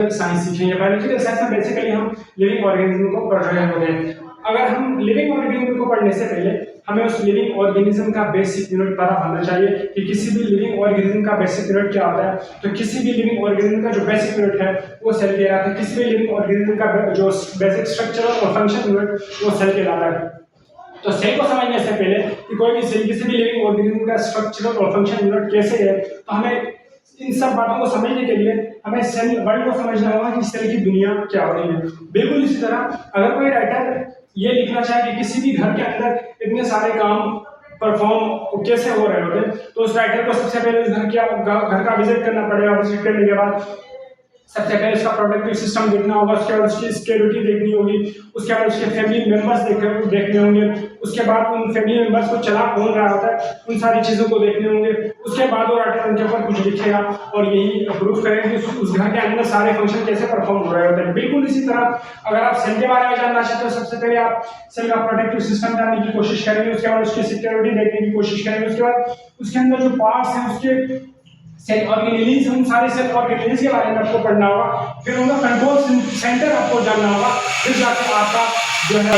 Science सीखेंगे। Biological science में basically हम लिविंग ऑर्गेनिज्म को पढ़ रहे होते हैं। अगर हम लिविंग ऑर्गेनिज्म को पढ़ने से पहले हमें उस लिविंग ऑर्गेनिज्म का बेसिक यूनिट पता होना चाहिए कि किसी भी लिविंग ऑर्गेनिज्म का बेसिक यूनिट क्या होता है। तो किसी भी लिविंग ऑर्गेनिज्म का जो बेसिक यूनिट है वो सेल कहलाता है। किसी भी लिविंग ऑर्गेनिज्म का जो बेसिक स्ट्रक्चर और फंक्शन यूनिट वो सेल कहलाता है। तो सेल को समझने से पहले कि कोई भी सेल किसी भी लिविंग ऑर्गेनिज्म का स्ट्रक्चर और फंक्शन यूनिट कैसे है, तो हमें इन सब बातों को समझने के लिए हमें सेल वर्ल्ड को समझना होगा कि सेल की दुनिया क्या हो रही है। बिल्कुल इसी तरह अगर कोई राइटर ये लिखना चाहे कि किसी भी घर के अंदर इतने सारे काम परफॉर्म कैसे हो रहे होते हैं, तो उस राइटर को सबसे पहले उस घर का विजिट करना पड़ेगा। विजिट करने के बाद सबसे पहले उसका प्रोडक्टिव सिस्टम देखना होगा, उसके बाद उसकी स्केलिटी देखनी होगी, उसके बाद उसके फैमिली मेंबर्स देखने होंगे, उसके बाद उन फैमिली मेंबर्स को चला कौन रहा होता है उन सारी चीज़ों को देखने होंगे। उसके बाद वो राइटर उनके ऊपर कुछ लिखेगा और यही प्रूफ करेंगे कि उस घर के अंदर सारे फंक्शन कैसे परफॉर्म हो रहे होते हैं। बिल्कुल इसी तरह अगर आप सेल के बारे में जानना चाहते हो, सबसे पहले आप सेल का प्रोडक्टिव सिस्टम जानने की कोशिश करेंगे, उसके बाद उसकी सिक्योरिटी देखने की कोशिश करेंगे, उसके बाद उसके अंदर जो पार्ट्स हैं उसके सेल ऑर्गेनेलिज, उन सारे सेल ऑर्गेनेलिज के बारे में आपको पढ़ना होगा। फिर उनका कंट्रोल सेंटर आपको जानना होगा, फिर जाके आपका जो है